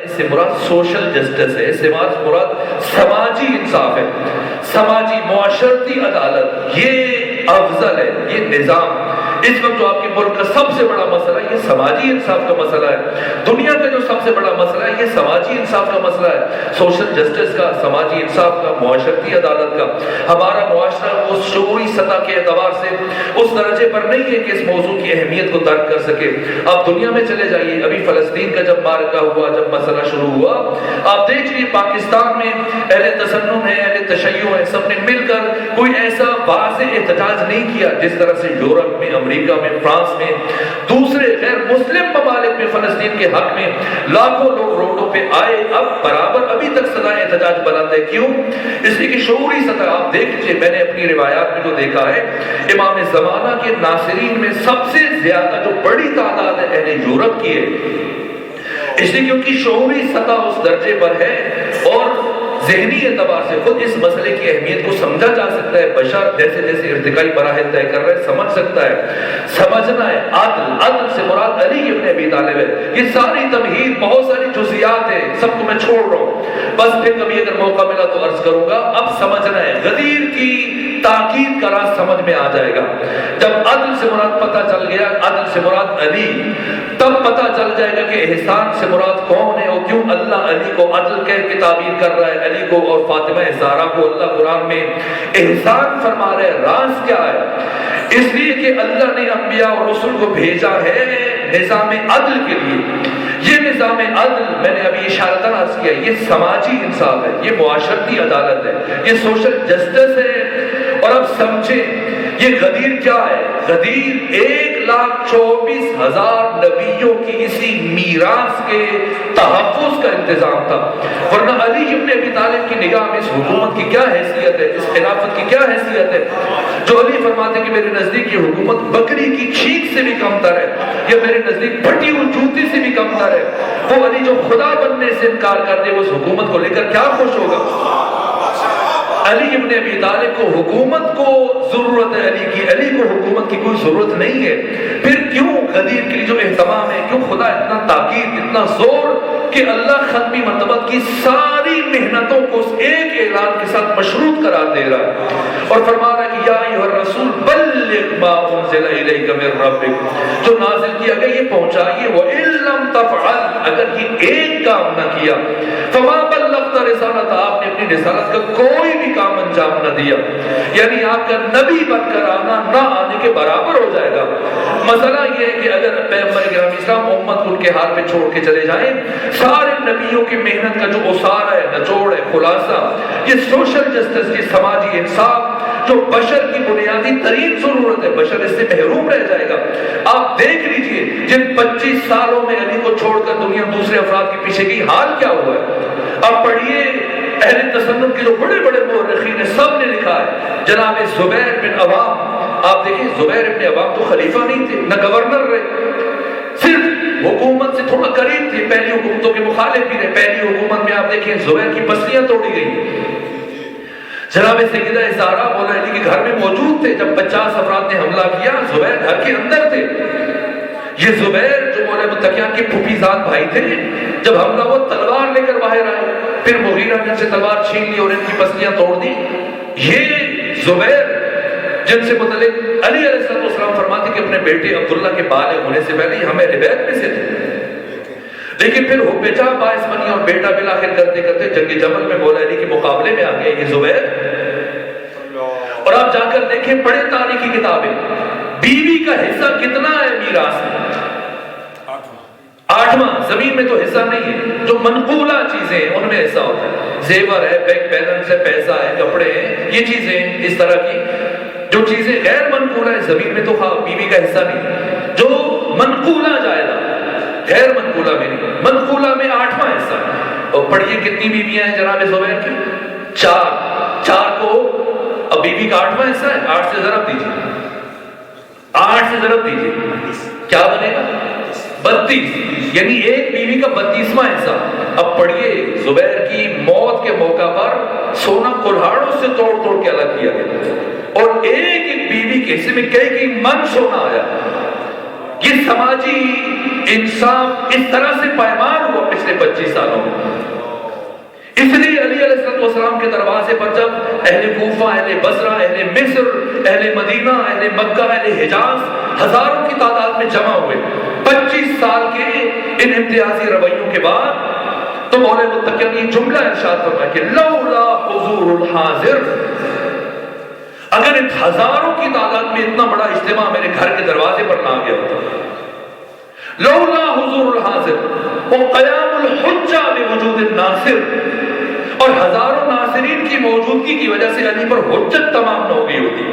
اس سے مراد social justice ہے، اس سے مراد سماجی انصاف ہے، سماجی معاشرتی عدالت، یہ افضل ہے، یہ نظام۔ اس وقت جو آپ کے ملک کا سب سے بڑا مسئلہ ہے یہ سماجی انصاف کا مسئلہ ہے، دنیا کا جو سب سے بڑا مسئلہ ہے یہ سماجی انصاف کا مسئلہ ہے، سوشل جسٹس کا، سماجی انصاف کا، معاشرتی عدالت کا۔ ہمارا معاشرہ اس شعوری سطح کے اعتبار سے اس درجے پر نہیں ہے کہ اس موضوع کی اہمیت کو درک کر سکے۔ آپ دنیا میں چلے جائیے، ابھی فلسطین کا جب معرکہ ہوا، جب مسئلہ شروع ہوا، آپ دیکھ لیجیے پاکستان میں اہل تسنن ہے، اہل تشیع ہے، سب نے مل کر کوئی ایسا واضح احتجاج نہیں کیا جس طرح سے یورپ میں، امریکہ میں، فرانس میں، دوسرے غیر مسلم ممالک میں فلسطین کے حق میں لاکھوں لوگ روڈوں پہ آئے۔ اب برابر ابھی تک صدائے احتجاج بلند ہے، کیوں؟ اس لیے کہ شعوری سطح آپ دیکھ لیجیے، میں نے اپنی روایات میں جو دیکھا ہے، امام زمانہ کے ناصرین میں سب سے زیادہ جو بڑی تعداد ہے اہل یورپ کی ہے، اس لیے کیونکہ شعوری سطح اس درجے پر ہے اور ذہنی اعتبار سے خود اس مسئلے کی اہمیت کو سمجھا جا سکتا ہے۔ بشر جیسے جیسے ارتقائی مراحل طے کر رہے ہیں سمجھ سکتا ہے، سمجھنا ہے۔ عدل سے مراد علی ابن ابی طالب ہے۔ یہ ساری تمہید، بہت ساری جزیات ہیں، سب کو میں چھوڑ رہا ہوں، بس پھر کبھی اگر موقع ملا تو عرض کروں گا۔ اب سمجھنا ہے، غدیر کی تاکید کا راز سمجھ میں آ جائے گا۔ جب عدل سے مراد پتہ چل گیا، عدل سے مراد علی، تب پتہ چل جائے گا کہ احسان سے مراد کون ہے اور کیوں اللہ علی کو عدل کہہ کے تعبیر کر رہا ہے، علی کو اور فاطمہ زہرا کو اللہ قرآن میں احسان فرما رہا ہے۔ راز کیا ہے؟ اس لیے کہ اللہ نے انبیاء اور رسول کو بھیجا ہے نظام عدل کے لیے۔ یہ نظام عدل میں نے ابھی اشارتاً عرض کیا، یہ سماجی انصاف ہے، یہ معاشرتی عدالت ہے، یہ سوشل جسٹس ہے۔ اور اب سمجھیں یہ غدیر کیا ہے؟ غدیر 1,24,000 نبیوں کی اسی میراث کے تحفظ کا انتظام تھا۔ ورنہ علی ابن ابی طالب کی نگاہ میں اس حکومت کی کیا حیثیت ہے، اس خلافت کی کیا حیثیت ہے؟ جو علی فرماتے ہیں کہ میرے نزدیک یہ حکومت بکری کی چھینک سے بھی کم تر ہے، یا میرے نزدیک پھٹی ہوئی جوتی سے بھی کم تر ہے۔ وہ علی جو خدا بننے سے انکار کر دے، وہ اس حکومت کو لے کر کیا خوش ہوگا؟ علی ابن ابی طالب کو حکومت کو ضرورت ہے، علی کو حکومت کی کوئی ضرورت نہیں ہے۔ پھر کیوں غدیر کے لیے جو اہتمام ہے، کیوں خدا اتنا تاکید، اتنا زور کہ اللہ ختمی مرتبت کی ساری محنتوں کو اس ایک اعلان کے ساتھ مشروط قرار دے رہا ہے اور فرما رہا ہے کہ یا ایھا الرسول بلغ ما انزل الیک من ربک، جو نازل کیا گیا یہ پہنچائیے، وَإِن لَّمْ تَفْعَلْ، اگر یہ ایک کام نہ کیا، فَمَا بَلَّغْتَ رِسَالَتَ، آپ نے اپنی رسالت کا کوئی بھی کام انجام نہ دیا، یعنی آپ کا نبی بن کر آنا نہ آنے کے برابر ہو جائے گا۔ مسئلہ یہ ہے کہ اگر پیغمبر گرامی اسلام امت ان کے حال پہ چھوڑ کے چلے جائیں، سارے نبیوں کی محنت کا جو اثار ہے، نچوڑ ہے، خلاصہ، یہ سوشل جسٹس، یہ سماجی انصاف جو بشر کی بنیادی ترین ضرورت ہے، بشر اس سے محروم رہ جائے گا۔ آپ دیکھ لیجئے جن 25 سالوں میں علی کو چھوڑ کر دنیا دوسرے افراد کے پیچھے گئی، حال کیا ہوا ہے؟ آپ پڑھیے اہل تسنن کے جو بڑے بڑے مورخین ہیں، سب نے لکھا ہے۔ جناب زبیر بن عوام، آپ دیکھیں زبیر بن عوام تو خلیفہ نہیں تھے، نہ گورنر رہے، صرف حکومت سے تھوڑا قریب تھے، پہلی حکومتوں کے مخالف بھی رہے۔ پہلی حکومت میں آپ دیکھیں زبیر کی پسلیاں توڑی گئی۔ جناب سیدہ زہرا مولا علی کے گھر میں موجود تھے جب 50 افراد نے حملہ کیا، زبیر گھر کے اندر تھے۔ یہ زبیر جو مولا متقیان کے پھوپھی زاد بھائی تھے، جب حملہ وہ تلوار لے کر باہر آئے، پھر مغیرہ نے ان سے تلوار چھین لی اور ان کی پسلیاں توڑ دی۔ یہ زبیر جن سے متعلق علی علیہ السلام فرماتے کہ اپنے بیٹے عبداللہ کے بالغ ہونے سے پہلے ہم اہل بیت میں سے تھے، لیکن پھر حب جاہ باعث بنی اور بیٹا بالآخر کرتے کرتے جنگ جمل میں مولا علی کے مقابلے میں آ گئے یہ زبیر۔ اور آپ جا کر دیکھیں، پڑھیں تاریخی کتابیں، بیوی کا حصہ کتنا ہے میراث میں؟ 8واں۔ زمین میں تو حصہ نہیں ہے، جو منقولہ چیزیں ہیں ان میں حصہ ہوتا ہے، زیور ہے، بینک بیلنس ہے، پیسہ ہے، کپڑے ہیں، یہ چیزیں اس طرح کی جو چیزیں غیر منقولہ ہے زمین میں تو بیوی کا حصہ نہیں، جو منقولہ جائیداد غیر منقولہ میں نہیں، منقولہ میں 8واں حصہ ہے۔ اور پڑھیے کتنی بیویاں ہیں جناب زبیر کی؟ 4 کو اب بیوی کا 8واں حصہ ہے، 8 سے ضرب دیجیے، 8 سے ضرب دیجیے، کیا بنے گا؟ 32، یعنی ایک بیوی کا 32واں حصہ۔ اب پڑھیے زبیر کی موت کے موقع پر سونا کلہاڑوں سے توڑ توڑ کے الگ کیا گیا اور ایک ایک بیوی کے حصے میں کئی من سونا آیا۔ یہ سماجی انصاف اس طرح سے پائمال ہوا پچھلے 25 سالوں میں. اس لیے علی علیہ السلام کے دروازے پر جب اہل کوفہ، اہل بصرہ، اہل مصر، اہل مدینہ، اہل مکہ، اہل حجاز ہزاروں کی تعداد میں جمع ہوئے 25 سال کے ان امتیازی رویوں کے بعد، تو مولا متقی نے یہ جملہ ارشاد فرمایا کہ لولا حضور الحاضر، اگر ان ہزاروں کی تعداد میں اتنا بڑا اجتماع میرے گھر کے دروازے پر نہ آ گیا ہوتا، لولا حضور الحاضر وقیام الحجہ بوجود الناصر، اور ہزاروں ناصرین کی موجودگی کی وجہ سے علی پر حجت تمام نہ ہو گئی ہوتی.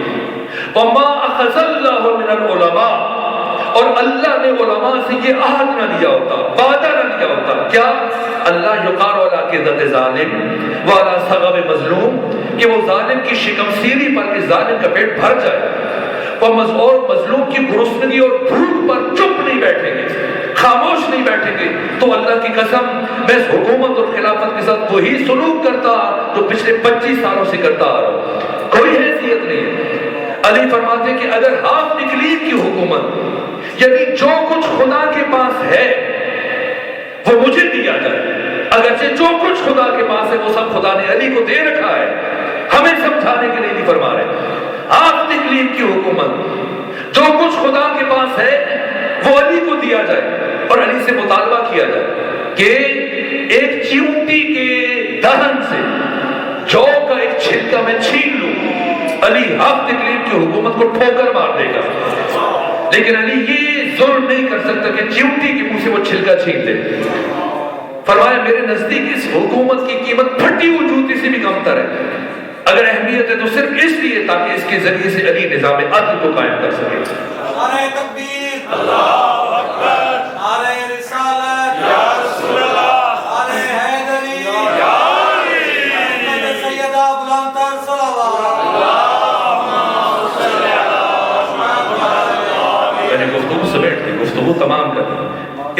وما اخذ اللہ من العلماء، اور اللہ نے علماء سے یہ عہد نہ لیا ہوتا، وعدہ نہ لیا ہوتا. کیا؟ اللہ یقار علی قدرت ظالم وعلی سغب مظلوم، کہ وہ ظالم کی شکم سیری پر کہ ظالم کا پیٹ بھر جائے، اور مظلوم کی گرسنگی اور بھوک پر چپ نہیں بیٹھیں گے، خاموش نہیں بیٹھیں گے. تو اللہ کی قسم میں اس حکومت اور خلافت کے ساتھ وہی سلوک کرتا جو پچھلے 25 سالوں سے کرتا آ رہا ہوں، کوئی حیثیت نہیں ہے. علی فرماتے ہیں کہ اگر ہاف تکلیف کی حکومت، یعنی جو کچھ خدا کے پاس ہے وہ مجھے دیا جائے، اگرچہ جو کچھ خدا کے پاس ہے وہ سب خدا نے علی کو دے رکھا ہے، ہمیں سمجھانے کے لیے نہیں فرما رہے. ہاف تکلیف کی حکومت، جو کچھ خدا کے پاس ہے وہ علی کو دیا جائے، اور علی سے مطالبہ کیا جائے کہ ایک چیونٹی کے دہن سے جو کا ایک چھلکا میں چھین لوں. علی ہاف تکلیف کی حکومت کو ٹھوکر مار دے گا، لیکن علی یہ ظلم نہیں کر سکتا کہ چیونٹی کے منہ سے وہ چھلکا چھین دے. فرمایا میرے نزدیک اس حکومت کی قیمت پھٹی ہوئی جوتی سے بھی کم تر ہے. اگر اہمیت ہے تو صرف اس لیے تاکہ اس کے ذریعے سے علی نظام عدل کو قائم کر سکے. نعرہ تکبیر، اللہ اکبر، نعرہ رسالت، یا رسول اللہ، نعرہ حیدری، یا علی، محمد سیدہ بلند تر صلوات، اللہم صلی علی محمد. میں نے گفتگو سمیٹ دی، گفتگو تمام کر دی.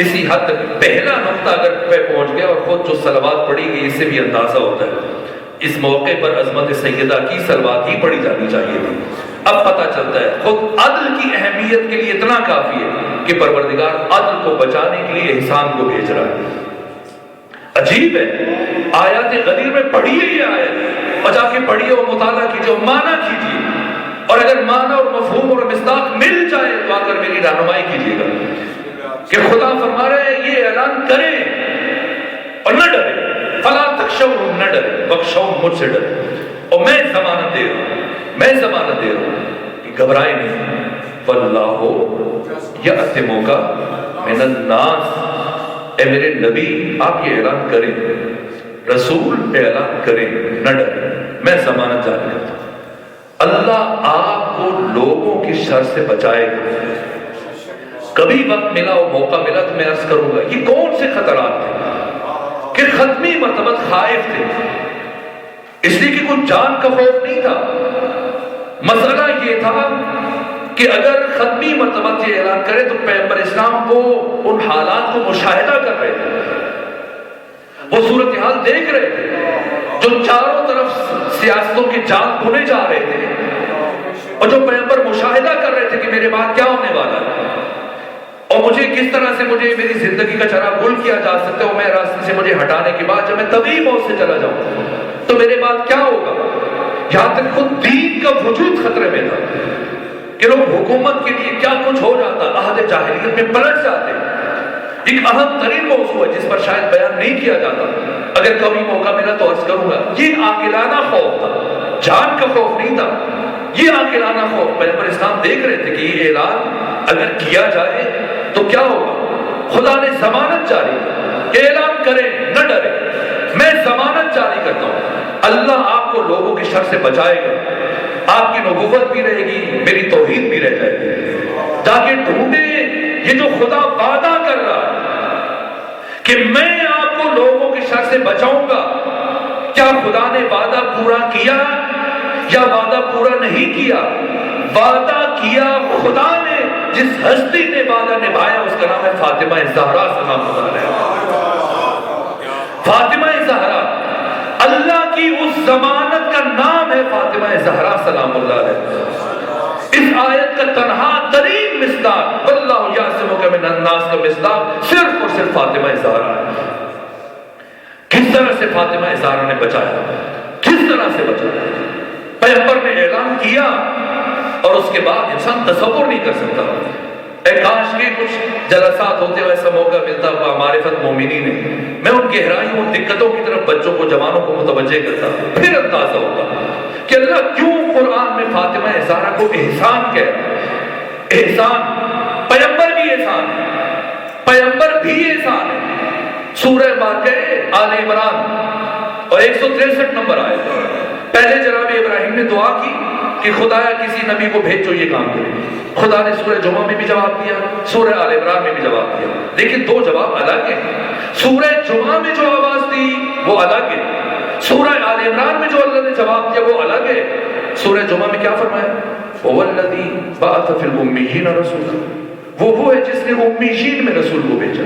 اسی حد تک پہلا نقطہ اگر پہ پہنچ گیا، اور خود جو صلوات پڑھی گئی اس سے بھی اندازہ ہوتا ہے اس موقع پر عظمت سیدہ کی صلوات ہی پڑھی جانی چاہیے تھی. اب پتہ چلتا ہے خود عدل کی اہمیت کے لیے اتنا کافی ہے کہ پروردگار عدل کو بچانے کے لیے احسان کو بھیج رہا ہے. عجیب ہے، آیات غدیر میں پڑھیے یہ آیت، اور جا کے پڑھیے اور مطالعہ کیجیے اور معنی کیجیے، اور اگر معنی اور مفہوم اور مصداق مل جائے تو آ کر میری رہنمائی کیجیے گا کہ خدا فرما رہے ہیں یہ اعلان کریں اور نہ ڈرے، فلا تخشوہم، نہ ڈرے، واخشوہم، مجھ سے ڈرے. اور میں ضمانت دے رہا ہوں، میں ضمانت دے رہا ہوں کہ گھبرائے نہیں. واللہ یأتمک من الناس، اے میرے نبی آپ یہ اعلان کریں، رسول اعلان کریں، نہ ڈرے، میں ضمانت جاری کرتا ہوں. اللہ آپ کو لوگوں کی شر سے بچائے گا. کبھی وقت ملا اور موقع ملا تو میں عرض کروں گا یہ کون سے خطرات تھے کہ ختمی مرتبہ خائف تھے، اس لیے کہ کوئی جان کا خوف نہیں تھا. مسئلہ یہ تھا کہ اگر ختمی مرتبہ یہ اعلان کرے تو پیغمبر اسلام کو ان حالات کو مشاہدہ کر رہے تھے، وہ صورتحال دیکھ رہے تھے جو چاروں طرف سیاستوں کے جال بنے جا رہے تھے، اور جو پیغمبر مشاہدہ کر رہے تھے کہ میرے بعد کیا ہونے والا ہے، اور مجھے کس طرح سے مجھے میری زندگی کا چرا گل کیا جا سکتا ہے، اور میں راستے سے مجھے ہٹانے کے بعد جب میں طبعی موت سے چلا جاؤں تو میرے بعد کیا ہوگا. یہاں تک خود دین کا وجود خطرے میں تھا کہ لوگ حکومت کے لیے کیا کچھ ہو جاتا، عہد جاہلیت میں پلٹ جاتے. ایک اہم ترین موضوع ہے جس پر شاید بیان نہیں کیا جاتا، اگر کبھی موقع ملا تو عرض کروں گا. یہ عاقلانہ خوف تھا، جان کا خوف نہیں تھا، یہ عاقلانہ خوف. پیغمبر اسلام دیکھ رہے تھے کہ یہ اعلان اگر کیا جائے تو کیا ہوگا. خدا نے ضمانت جاری کی، اعلان کریں نہ ڈرے، میں ضمانت جاری کرتا ہوں. اللہ آپ کو لوگوں کی شر سے بچائے گا، آپ کی نبوت بھی رہے گی، میری توحید بھی رہ جائے گی. جا کے ڈھونڈے یہ جو خدا وعدہ کر رہا ہے کہ میں آپ کو لوگوں کی شر سے بچاؤں گا، کیا خدا نے وعدہ پورا کیا یا وعدہ پورا نہیں کیا؟ وعدہ کیا خدا نے. جس ہستی نے وعدہ نبھایا اس کا نام ہے فاطمہ زہرا سلام اللہ علیہا. فاطمہ زہرا، اللہ کی اس ضمانت کا نام ہے فاطمہ زہرا سلام اللہ علیہا. اس آیت کا تنہا ترین المصداق واللہ یعصمک من الناس کا مصداق صرف اور صرف فاطمہ زہرا ہے۔ کس طرح سے فاطمہ زہرا نے بچایا، کس طرح سے بچایا، پیغمبر نے اعلان کیا اور اس کے بعد انسان تصور نہیں کر سکتا۔ اے کاش کے کچھ جلسات ہوتے ایسا موقع ملتا ہوا معرفت مومنین نے، میں ان گہرائیوں اور دقتوں کی طرف بچوں کو جوانوں کو متوجہ کرتا، پھر اندازہ ہوتا کہ اللہ کیوں قرآن میں فاطمہ زہرا کو احسان کہہ رہا ہے۔ احسان، پیغمبر بھی احسان ہے، پیغمبر بھی احسان ہے۔ سورہ واقعہ آل عمران اور 163 نمبر آئے، پہلے جناب ابراہیم نے دعا کی کہ خدایا کسی نبی کو بھیج جو یہ کام کرے، خدا نے سورہ جمعہ میں بھی جواب دیا، سورہ آل عمران میں بھی جواب دیا، لیکن دو جواب الگ ہیں۔ سورہ جمعہ میں جو آواز دی وہ الگ ہے، سورہ آل عمران میں جو اللہ نے جواب دیا وہ الگ ہے۔ سورہ جمعہ میں کیا فرمایا؟ هو الذی بعث فی الامیین رسولا، وہ ہے جس نے امیین میں رسول کو بھیجا۔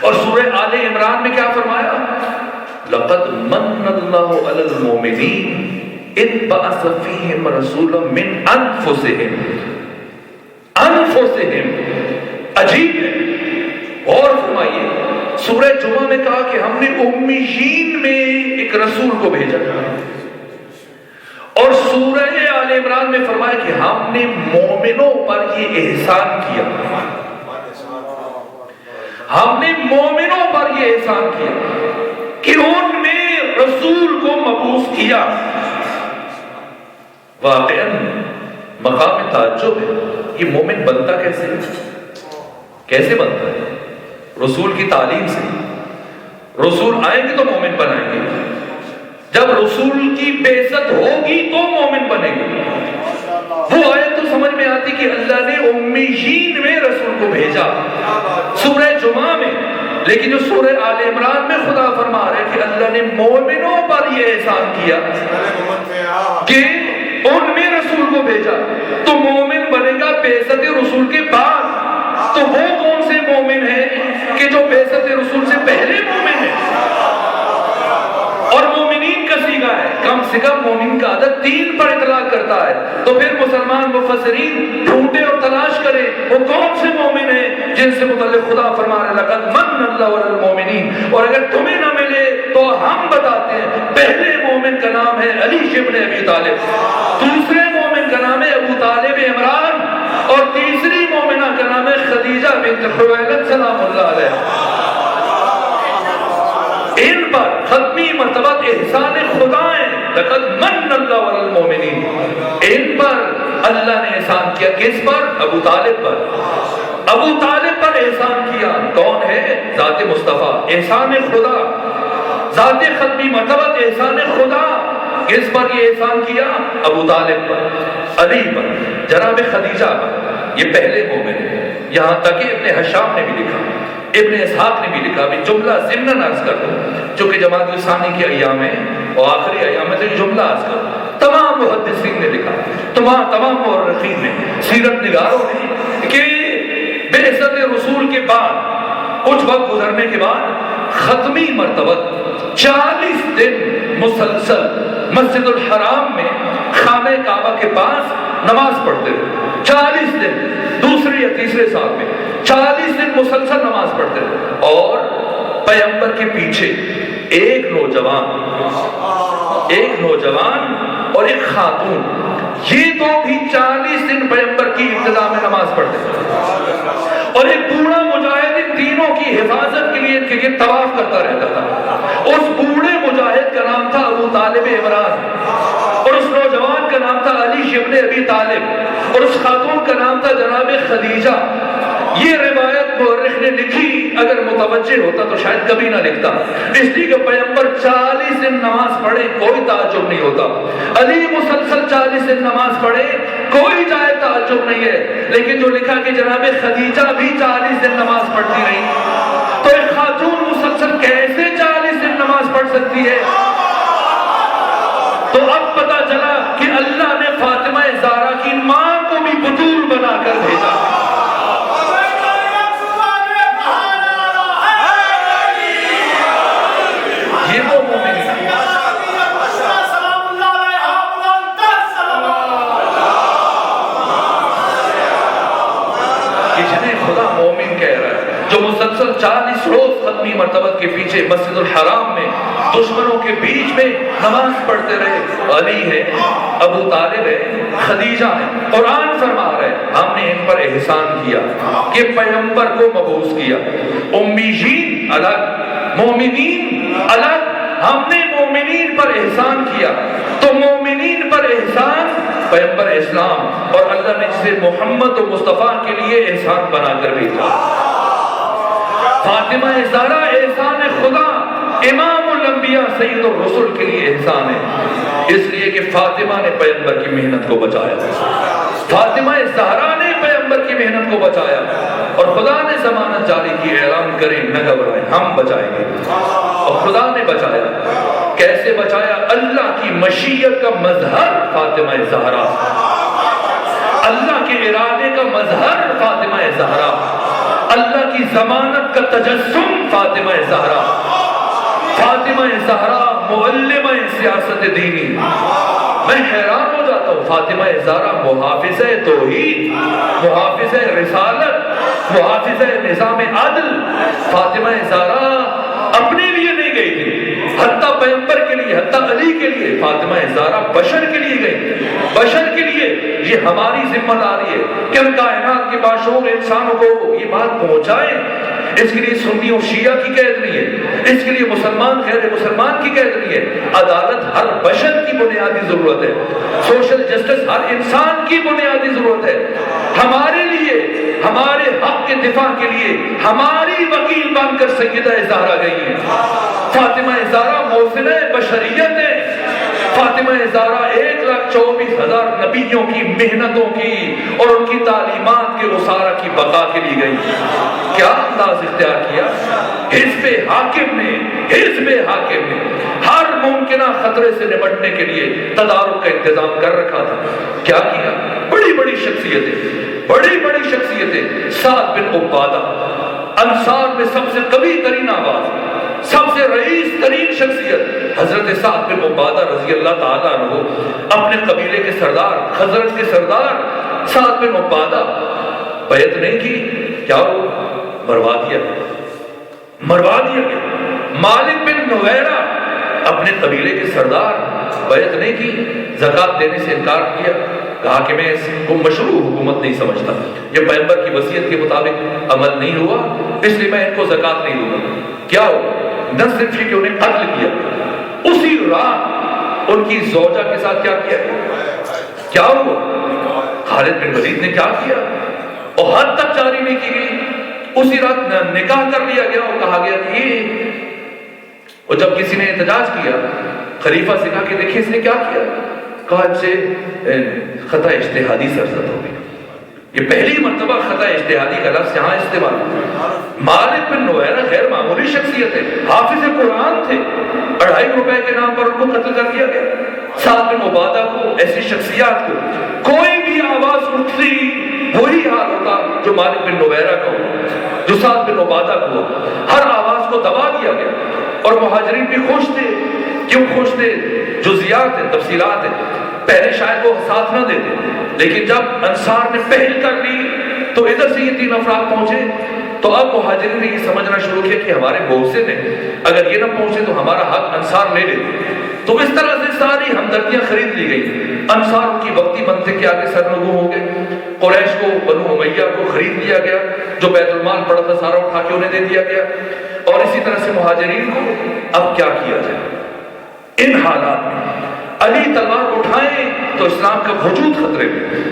اور سورہ آل عمران میں کیا فرمایا؟ لقد من اللہ علی المؤمنین اذ بعث فیہم رسولا من انفسہم۔ انفسہم عجیب ہے، اور فرمائیے سورہ جمعہ میں کہا کہ ہم نے امیین میں ایک رسول کو بھیجا، اور سورہ آل عمران میں فرمایا کہ ہم نے مومنوں پر یہ احسان کیا، ہم نے مومنوں پر یہ احسان کیا کہ ان میں رسول کو مبعوث کیا۔ واقعاً مقام تعجب ہے، یہ مومن بنتا کیسے بنتا ہے؟ رسول کی تعلیم سے۔ رسول آئیں گے تو مومن بنائیں گے، جب رسول کی بعثت ہوگی تو مومن بنے گے۔ وہ آیت تو سمجھ میں آتی کہ اللہ نے امیین میں رسول کو بھیجا سورہ جمعہ میں، لیکن جو سورہ آل عمران میں خدا فرما رہے کہ اللہ نے مومنوں پر یہ احسان کیا کہ ان میں رسول کو بھیجا، تو مومن بنے گا بعثت رسول کے بعد۔ تو وہ کون سے مومن ہیں کہ جو بعثت رسول سے پہلے مومن ہیں؟ اور مومنین کا صیغہ ہے، کم سے کم مومن کا عدد 3 پر اطلاق کرتا ہے، تو پھر مسلمان مفسرین ڈھونڈے اور تلاش کریں وہ کون سے مومن ہیں جن سے متعلق خدا فرما رہا ہے لقد من اللہ علی المؤمنین۔ اور اگر تمہیں نہ ملے تو ہم بتاتے ہیں، پہلے مومن کا نام ہے علی ابن ابی طالب، دوسرے مومن کا نام ہے ابو طالب عمران، اور تیسری مومنہ کا نام ہے خدیجہ بنت خویلد سلام اللہ علیہ۔ ان پر ختمی مرتبہ احسان خدا ہے، لقد من اللہ علی المؤمنین، ان پر اللہ نے احسان کیا۔ کس پر؟ ابو طالب پر۔ ابو طالب پر احسان کیا، کون ہے؟ ذات مصطفیٰ، احسان خدا، ذات ختمی مرتبہ احسان خدا۔ کس پر یہ احسان کیا؟ ابو طالب پر، علی پر، جناب خدیجہ پر، یہ پہلے مومن ہیں۔ یہاں تک کہ ابن حشام نے بھی لکھا، ابن اسحاق نے بھی لکھا، ابھی جملہ ضمناً عرض کر دوں چونکہ جماعت الثانی کے ایام ہے اور آخری ایام ہے، تو یہ جملہ عرض کر دوں۔ تمام محدثین نے لکھا، تمام مورخین نے، سیرت نگاروں نے، کہ بعثت رسول کے بعد کچھ وقت گزرنے کے بعد ختمی مرتبہ 40 دن مسلسل مسجد الحرام میں خانہ کعبہ کے پاس نماز پڑھتے رہے۔ 40 دن، دوسرے یا تیسرے سال میں 40 دن مسلسل نماز پڑھتے رہے، اور پیغمبر کے پیچھے ایک نوجوان اور ایک خاتون، یہ دو بھی 40 دن پیغمبر کی ابتدا میں نماز پڑھتے تھے، اور ایک بوڑھا مجاہد ان تینوں کی حفاظت کے لیے ان کے لیے طواف کرتا رہتا تھا۔ اس بوڑھے مجاہد کا نام تھا ابو طالب عمران، اور اس نوجوان کا نام تھا علی ابن ابی طالب، اور اس خاتون کا نام تھا جناب خدیجہ۔ یہ روایت مورخ نے لکھی، اگر متوجہ ہوتا تو شاید کبھی نہ لکھتا، اس لیے کہ پیغمبر 40 دن نماز پڑھے کوئی تعجب نہیں ہوتا، علی مسلسل 40 دن نماز پڑھے کوئی جائے تعجب نہیں ہے، لیکن جو لکھا کہ جناب خدیجہ بھی 40 دن نماز پڑھتی رہی، تو ایک خاتون مسلسل کیسے 40 دن نماز پڑھ سکتی ہے؟ تو اب پتا چلا کہ اللہ نے فاطمہ زہرا کی ماں کو بھی بطول بنا کر بھیجا۔ یہ وہ مومن ہے۔ 40 روز ختمی مرتبت کے پیچھے مسجد الحرام میں دشمنوں کے بیچ میں نماز پڑھتے رہے. علی ہے، ابو طالب ہے، خدیجہ ہے. قرآن فرما رہے ہم نے ان پر احسان کیا کہ پیغمبر کو مبعوث کیا. امیین الگ، مومنین الگ. ہم نے مومنین پر احسان کیا تو مومنین پر احسان پیغمبر اسلام اور اللہ نے جسے محمد و مصطفیٰ کے لیے احسان بنا کر بھیجا. فاطمہ زہرا احسان خدا، امام الانبیاء سید الرسل کے لیے احسان ہے، اس لیے کہ فاطمہ نے پیغمبر کی محنت کو بچایا. فاطمہ زہرا نے پیغمبر کی محنت کو بچایا اور خدا نے ضمانت جاری کی، اعلان کریں نہ گھبرائیں ہم بچائیں گے. اور خدا نے بچایا. کیسے بچایا؟ اللہ کی مشیت کا مظہر فاطمہ زہرا، اللہ کے ارادے کا مظہر فاطمہ زہرا، اللہ کی ضمانت کا تجسم فاطمہ زہرا. فاطمہ زہرا معلمہ سیاست دینی. میں حیران ہو جاتا ہوں، فاطمہ زہرا محافظہ توحید، محافظہ رسالت، محافظہ نظام عدل. فاطمہ زہرا اپنے لیے نہیں گئی تھی، حتیٰ پیغمبر کے لیے، حتیٰ علی کے لیے. فاطمہ زہرا بشر کے لیے گئی، بشر کے لیے. یہ ہماری ذمہ داری ہے کہ ہم کائنات کے باشعور انسانوں کو یہ بات پہنچائیں. اس کے لیے سنی اور شیعہ کی قید نہیں ہے، اس کے لیے مسلمان غیر مسلمان کی قید نہیں ہے. عدالت ہر بشر کی بنیادی ضرورت ہے، سوشل جسٹس ہر انسان کی بنیادی ضرورت ہے. ہمارے لیے، ہمارے حق کے دفاع کے لیے ہماری وکیل بن کر سیدہ زہرا گئی ہیں. فاطمہ زہرا موصلہ بشریت ہے. فاطمہ زہرا 1,24,000 نبیوں کی محنتوں کی اور ان کی تعلیمات کے اسارہ کی بقا کے لیے گئی. کیا انداز اختیار کیا حزب حاکم نے، حزب حاکم نے ہر ممکنہ خطرے سے نمٹنے کے لیے تدارک کا انتظام کر رکھا تھا. کیا کیا؟ بڑی بڑی شخصیتیں، بڑی بڑی شخصیتیں. سعد بن عبادہ، انصار میں سب سے قوی ترین آواز، سب سے رئیس ترین شخصیت حضرت سعد بن عبادہ رضی اللہ تعالیٰ عنہ. اپنے قبیلے کے سردار، خزرج کے سردار سعد بن عبادہ. بیعت نہیں کی، کیا ہو؟ مروا دیا، مروا دیا گیا. مالک بن نویرہ اپنے قبیلے کے سردار، بیعت نہیں کی، زکوٰۃ دینے سے انکار کیا. کہا کہ میں اس کو مشروع حکومت نہیں سمجھتا، یہ پیغمبر کی وصیت کے مطابق عمل نہیں ہوا، اس لیے میں ان کو زکوٰۃ نہیں دوں گا. کیا ہو؟ نہ صرف یہ کہ انہیں قتل کیا، اسی رات ان کی زوجہ کے ساتھ کیا کیا؟ کیا ہوا؟ خالد بن ولید نے کیا کیا؟ اور حد تک جاری نہیں کی گئی. اسی رات نکاح کر لیا گیا اور کہا گیا کہ یہ. اور جب کسی نے احتجاج کیا، خلیفہ سے کہا کہ دیکھیں اس نے کیا کیا؟ کہا سے خطا اجتہادی سرزد ہو گئی. یہ پہلی مرتبہ خطا اجتہادی کا لفظ یہاں استعمال. مالک بن نویرہ غیر معمولی شخصیت ہے، حافظ قرآن تھے، 2.5 روپے کے نام پر ان کو قتل کر دیا گیا. سعد بن عبادہ کو، ایسی شخصیات کو کوئی بھی آواز اٹھتی وہی حال ہوتا جو مالک بن نویرہ کا ہوا، جو سعد بن عبادہ کو ہوا. ہر آواز کو دبا دیا گیا. اور مہاجرین بھی خوش تھے. کیوں خوش تھے؟ جزیات ہیں، تفصیلات ہیں. پہلے شاید وہ ساتھ نہ دیتے، لیکن جب انصار نے پہل کر لی تو ادھر سے یہ 3 افراد پہنچے. تو اب مہاجرین نے یہ سمجھنا شروع کیا کہ ہمارے محسن ہیں، اگر یہ نہ پہنچے تو ہمارا حق انصار لے لیتے. تو اس طرح سے ساری ہمدردیاں خرید لی گئی. انصار ان کی وقتی منطق کے آگے سرنگوں ہو گئے. قریش کو، بنو امیہ کو خرید لیا گیا، جو بیت المال پڑا تھا سارا اٹھا کے انہیں دے دیا گیا. اور اسی طرح سے مہاجرین کو اب کیا کیا جائے ان حالات میں؟ علی تلوار اٹھائیں تو اسلام کا وجود خطرے میں،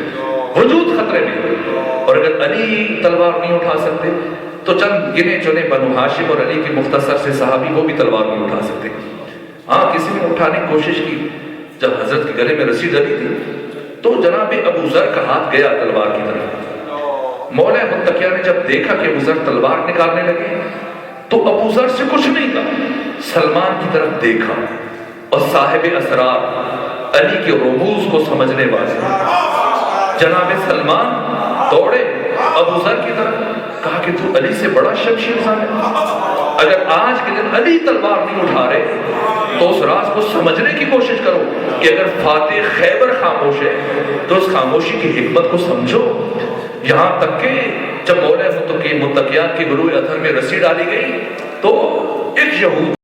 وجود خطرے میں. اور اگر علی تلوار نہیں اٹھا سکتے تو چند گنے چنے بنو ہاشم اور علی کے مختصر سے صحابی وہ بھی تلوار نہیں اٹھا سکتے. ہاں کسی نے اٹھانے کی کوشش کی. جب حضرت کے گلے میں رسی ڈلی تھی تو جناب ابو ذر کا ہاتھ گیا تلوار کی طرف. مولا متقیہ نے جب دیکھا کہ ابو ذر تلوار نکالنے لگے تو ابو ذر سے کچھ نہیں کہا، سلمان کی طرف دیکھا اور صاحب اسرار علی کے رموز کو سمجھنے والے جناب سلمان دوڑے ابو ذر کی طرف. کہا کہ تو علی سے بڑا شخص انسان ہے، اگر آج کے دن علی تلوار نہیں اٹھا رہے تو اس راز کو سمجھنے کی کوشش کرو کہ اگر فاتح خیبر خاموش ہے تو اس خاموشی کی حکمت کو سمجھو. یہاں تک کہ جب مولا متقیات کے گروہ اطہر میں رسی ڈالی گئی تو ایک یہود